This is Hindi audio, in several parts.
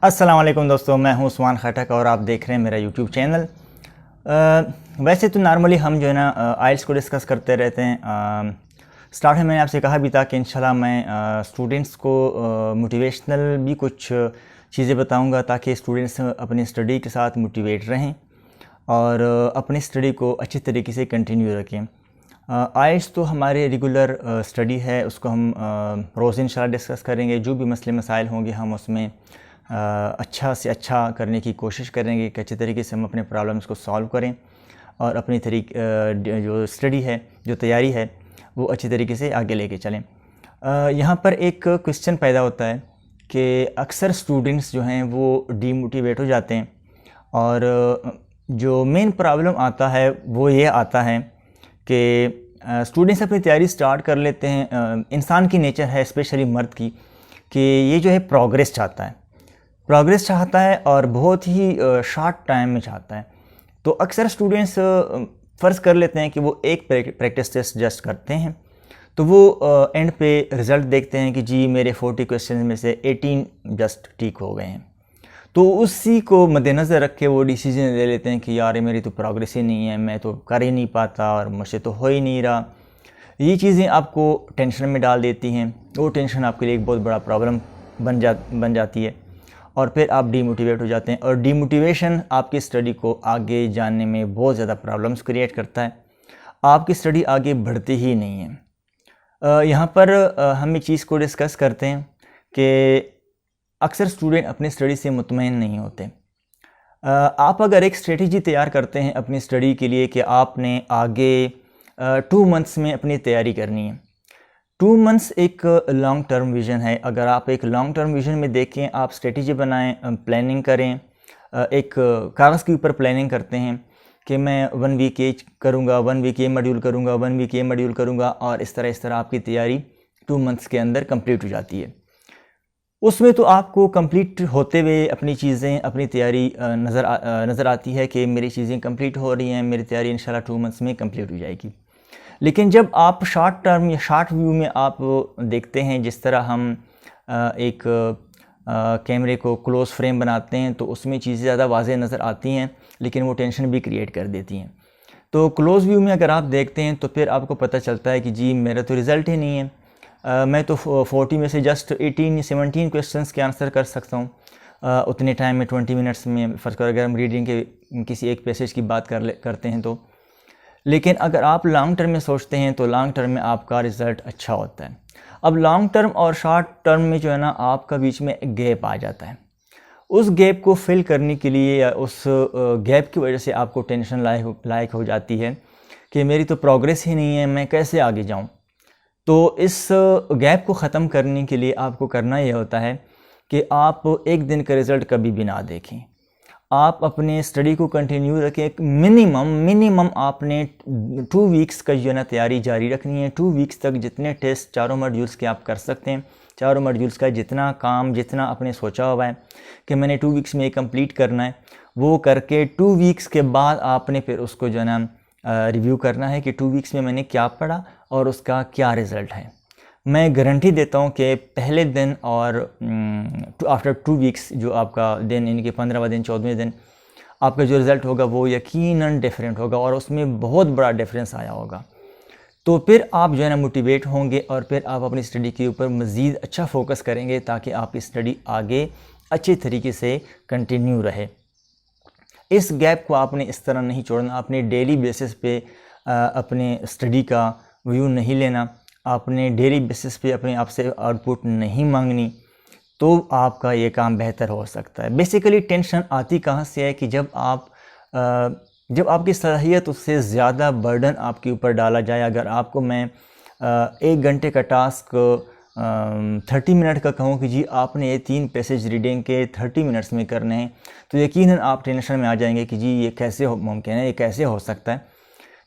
अस्सलाम वालेकुम दोस्तों, मैं हूं उस्मान खटक और आप देख रहे हैं मेरा यूट्यूब चैनल। वैसे तो नॉर्मली हम जो है ना आइल्स को डिस्कस करते रहते हैं। स्टार्ट में मैंने आपसे कहा भी था कि इंशाल्लाह मैं स्टूडेंट्स को मोटिवेशनल भी कुछ चीज़ें बताऊंगा ताकि स्टूडेंट्स अपनी स्टडी के साथ मोटिवेट रहें और अपनी स्टडी को अच्छी तरीके से कंटिन्यू रखें। आइल्स तो हमारे रेगुलर स्टडी है, उसको हम रोज़ इंशाल्लाह डिस्कस करेंगे। जो भी मसले मसाइल होंगे हम उसमें अच्छा से अच्छा करने की कोशिश करेंगे कि अच्छे तरीके से हम अपने प्रॉब्लम्स को सॉल्व करें और अपनी जो स्टडी है, जो तैयारी है, वो अच्छी तरीके से आगे लेके चलें। यहाँ पर एक क्वेश्चन पैदा होता है कि अक्सर स्टूडेंट्स जो हैं वो डीमोटिवेट हो जाते हैं और जो मेन प्रॉब्लम आता है वो ये आता है कि स्टूडेंट्स अपनी तैयारी स्टार्ट कर लेते हैं। इंसान की नेचर है, स्पेशली मर्द की, कि ये जो है प्रोग्रेस चाहता है और बहुत ही शॉर्ट टाइम में चाहता है। तो अक्सर स्टूडेंट्स फ़र्ज़ कर लेते हैं कि वो एक प्रैक्टिस टेस्ट जस्ट करते हैं, तो वो एंड पे रिज़ल्ट देखते हैं कि जी मेरे 40 क्वेश्चन में से 18 जस्ट ठीक हो गए हैं। तो उसी को मद्देनज़र रख के वो डिसीजन ले लेते हैं कि यार मेरी तो प्रोग्रेस ही नहीं है, मैं तो कर ही नहीं पाता और मुझसे तो हो ही नहीं रहा। ये चीज़ें आपको टेंशन में डाल देती हैं। वो टेंशन आपके लिए एक बहुत बड़ा प्रॉब्लम बन जाती है और फिर आप डीमोटिवेट हो जाते हैं और डीमोटिवेशन आपकी स्टडी को आगे जाने में बहुत ज़्यादा प्रॉब्लम्स क्रिएट करता है। आपकी स्टडी आगे बढ़ती ही नहीं है। यहाँ पर हम एक चीज़ को डिस्कस करते हैं कि अक्सर स्टूडेंट अपनी स्टडी से मुतमईन नहीं होते। आप अगर एक स्ट्रेटजी तैयार करते हैं अपनी स्टडी के लिए कि आपने आगे 2 मंथ्स में अपनी तैयारी करनी है। 2 मंथ्स एक लॉन्ग टर्म विज़न है। अगर आप एक लॉन्ग टर्म विज़न में देखें, आप स्ट्रेटजी बनाएं, प्लानिंग करें, एक कागज़ के ऊपर प्लानिंग करते हैं कि मैं 1 वीक ये करूँगा, 1 वीक ये मॉड्यूल करूँगा, 1 वीक ये मॉड्यूल करूँगा और इस तरह आपकी तैयारी 2 मंथ्स के अंदर कंप्लीट हो जाती है। उसमें तो आपको कंप्लीट होते हुए अपनी चीज़ें, अपनी तैयारी नज़र आती है कि मेरी चीज़ें कंप्लीट हो रही हैं, मेरी तैयारी इंशाल्लाह 2 मंथ्स में कंप्लीट हो जाएगी। लेकिन जब आप शॉर्ट टर्म या शॉर्ट व्यू में आप देखते हैं, जिस तरह हम एक कैमरे को क्लोज फ्रेम बनाते हैं तो उसमें चीज़ें ज़्यादा वाज़ेह नज़र आती हैं, लेकिन वो टेंशन भी क्रिएट कर देती हैं। तो क्लोज व्यू में अगर आप देखते हैं तो फिर आपको पता चलता है कि जी मेरा तो रिज़ल्ट ही नहीं है। मैं तो 40 में से जस्ट 18 या 17 क्वेश्चंस के आंसर कर सकता हूँ उतने टाइम में, 20 मिनट्स में। फ़र्ज़ करो अगर हम रीडिंग के किसी एक पैसेज की बात करते हैं तो। लेकिन अगर आप लॉन्ग टर्म में सोचते हैं तो लॉन्ग टर्म में आपका रिज़ल्ट अच्छा होता है। अब लॉन्ग टर्म और शॉर्ट टर्म में जो है ना आपका बीच में एक गैप आ जाता है। उस गैप को फिल करने के लिए या उस गैप की वजह से आपको टेंशन लायक हो जाती है कि मेरी तो प्रोग्रेस ही नहीं है, मैं कैसे आगे जाऊं। तो इस गैप को ख़त्म करने के लिए आपको करना यह होता है कि आप एक दिन का रिज़ल्ट कभी भी ना देखें। आप अपने स्टडी को कंटिन्यू रखें। एक मिनिमम आपने 2 वीक्स का जो है ना तैयारी जारी रखनी है। 2 वीक्स तक जितने टेस्ट चारों मॉड्यूल्स के आप कर सकते हैं, चारों मॉड्यूल्स का जितना काम, जितना आपने सोचा हुआ है कि मैंने 2 वीक्स में ये कंप्लीट करना है, वो करके 2 वीक्स के बाद आपने फिर उसको जो है ना रिव्यू करना है कि 2 वीक्स में मैंने क्या पढ़ा और उसका क्या रिज़ल्ट है। मैं गारंटी देता हूँ कि पहले दिन और आफ्टर 2 वीक्स जो आपका दिन, यानी कि 15वां दिन, 14वें दिन, आपका जो रिज़ल्ट होगा वो यकीनन डिफरेंट होगा और उसमें बहुत बड़ा डिफरेंस आया होगा। तो फिर आप जो है ना मोटिवेट होंगे और फिर आप अपनी स्टडी के ऊपर मज़ीद अच्छा फोकस करेंगे ताकि आपकी स्टडी आगे अच्छे तरीके से कंटिन्यू रहे। इस गैप को आपने इस तरह नहीं छोड़ना। आपने डेली बेसिस पे अपने स्टडी का व्यू नहीं लेना, आपने डेली बेसिस पे अपने आप से आउटपुट नहीं मांगनी, तो आपका ये काम बेहतर हो सकता है। बेसिकली टेंशन आती कहाँ से है कि जब आपकी सलाहियत उससे ज़्यादा बर्डन आपके ऊपर डाला जाए। अगर आपको मैं 1 घंटे का टास्क 30 मिनट का कहूँ कि जी आपने ये 3 पैसेज रीडिंग के 30 मिनट्स में करने हैं, तो यकीनन आप टेंशन में आ जाएंगे कि जी ये कैसे मुमकिन है, ये कैसे हो सकता है।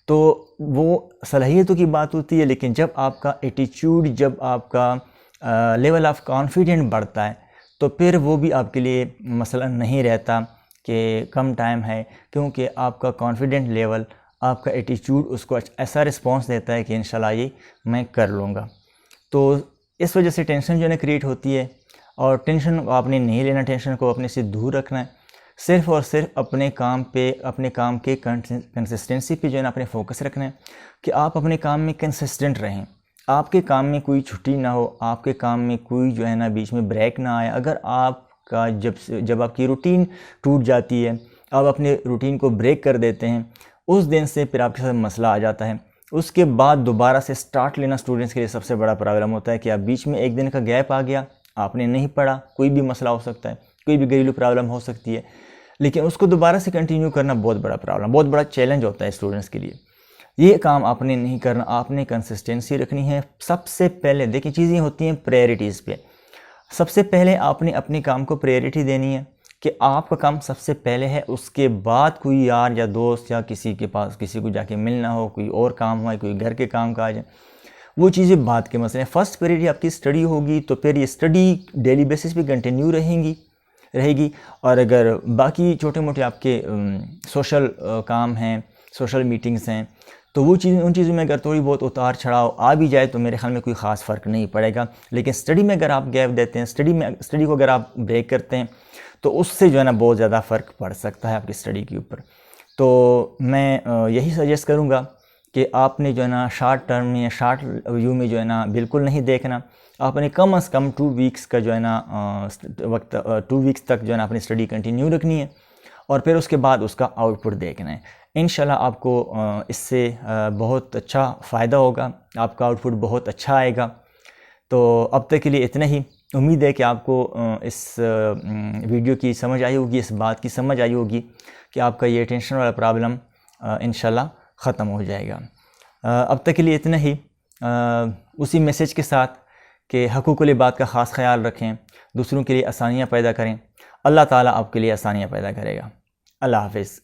तो वो सलाहियतों की बात होती है, लेकिन जब आपका एटीट्यूड, जब आपका लेवल ऑफ कॉन्फिडेंट बढ़ता है तो फिर वो भी आपके लिए मसला नहीं रहता कि कम टाइम है, क्योंकि आपका कॉन्फिडेंट लेवल, आपका एटीट्यूड उसको ऐसा रिस्पॉन्स देता है कि इंशाल्लाह ये मैं कर लूँगा। तो इस वजह से टेंशन जो है ना क्रिएट होती है। और टेंशन को आपने नहीं लेना, टेंशन को अपने से दूर रखना है। सिर्फ़ और सिर्फ अपने काम पे, अपने काम के कंसिस्टेंसी पे जो है ना अपने फोकस रखना है कि आप अपने काम में कंसिस्टेंट रहें, आपके काम में कोई छुट्टी ना हो, आपके काम में कोई जो है ना बीच में ब्रेक ना आए। अगर आपका जब आपकी रूटीन टूट जाती है, आप अपने रूटीन को ब्रेक कर देते हैं, उस दिन से फिर आपके साथ मसला आ जाता है। उसके बाद दोबारा से स्टार्ट लेना स्टूडेंट्स के लिए सबसे बड़ा प्रॉब्लम होता है कि आप बीच में एक दिन का गैप आ गया, आपने नहीं पढ़ा, कोई भी मसला हो सकता है, कोई भी घरेलू प्रॉब्लम हो सकती है, लेकिन उसको दोबारा से कंटिन्यू करना बहुत बड़ा प्रॉब्लम, बहुत बड़ा चैलेंज होता है स्टूडेंट्स के लिए। ये काम आपने नहीं करना, आपने कंसिस्टेंसी रखनी है। सबसे पहले देखिए, चीज़ें होती हैं प्रायोरिटीज़ पे। सबसे पहले आपने अपने काम को प्रायोरिटी देनी है कि आपका काम सबसे पहले है, उसके बाद कोई यार या दोस्त या किसी के पास किसी को जाके मिलना हो, कोई और काम हो, कोई घर के काम काज है, वो चीज़ें बाद के मसले हैं। फर्स्ट प्रायोरिटी आपकी स्टडी होगी, तो फिर ये स्टडी डेली बेसिस पे कंटिन्यू रहेगी। और अगर बाकी छोटे मोटे आपके सोशल काम हैं, सोशल मीटिंग्स हैं, तो वो चीज़, उन चीज़ों में अगर थोड़ी बहुत उतार चढ़ाव आ भी जाए तो मेरे ख्याल में कोई ख़ास फ़र्क नहीं पड़ेगा। लेकिन स्टडी में अगर आप गैप देते हैं, स्टडी को अगर आप ब्रेक करते हैं, तो उससे जो है ना बहुत ज़्यादा फ़र्क पड़ सकता है आपकी स्टडी के ऊपर। तो मैं यही सजेस्ट करूँगा कि आपने जो है ना शॉर्ट टर्म में या शॉर्ट व्यू में जो है ना बिल्कुल नहीं देखना। आपने कम से कम 2 वीक्स का जो है ना वक्त 2 वीक्स तक जो है ना अपनी स्टडी कंटिन्यू रखनी है, और फिर उसके बाद उसका आउटपुट देखना है। इंशाल्लाह आपको इससे बहुत अच्छा फ़ायदा होगा, आपका आउटपुट बहुत अच्छा आएगा। तो अब तक के लिए इतना ही। उम्मीद है कि आपको इस वीडियो की समझ आई होगी, इस बात की समझ आई होगी कि आपका ये टेंशन वाला प्रॉब्लम इंशाल्लाह ख़त्म हो जाएगा। अब तक के लिए इतना ही, उसी मैसेज के साथ कि हकूक़ुल इबाद का ख़ास ख्याल रखें, दूसरों के लिए आसानियाँ पैदा करें। अल्लाह ताला आपके लिए आसानियाँ पैदा करेगा। अल्लाह हाफ़िज़।